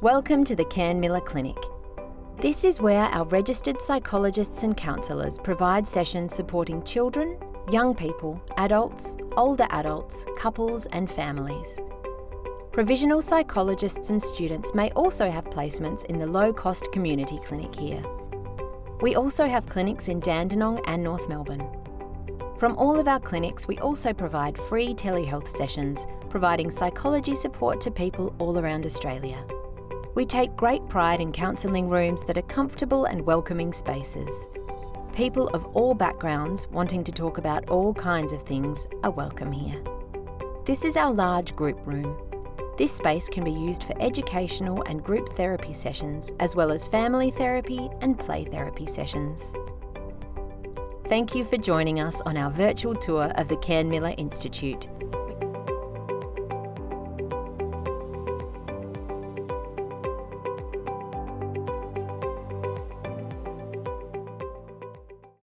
Welcome to the Cairnmillar Clinic. This is where our registered psychologists and counsellors provide sessions supporting children, young people, adults, older adults, couples and families. Provisional psychologists and students may also have placements in the low-cost community clinic here. We also have clinics in Dandenong and North Melbourne. From all of our clinics, we also provide free telehealth sessions, providing psychology support to people all around Australia. We take great pride in counselling rooms that are comfortable and welcoming spaces. People of all backgrounds wanting to talk about all kinds of things are welcome here. This is our large group room. This space can be used for educational and group therapy sessions, as well as family therapy and play therapy sessions. Thank you for joining us on our virtual tour of the Cairnmillar Institute.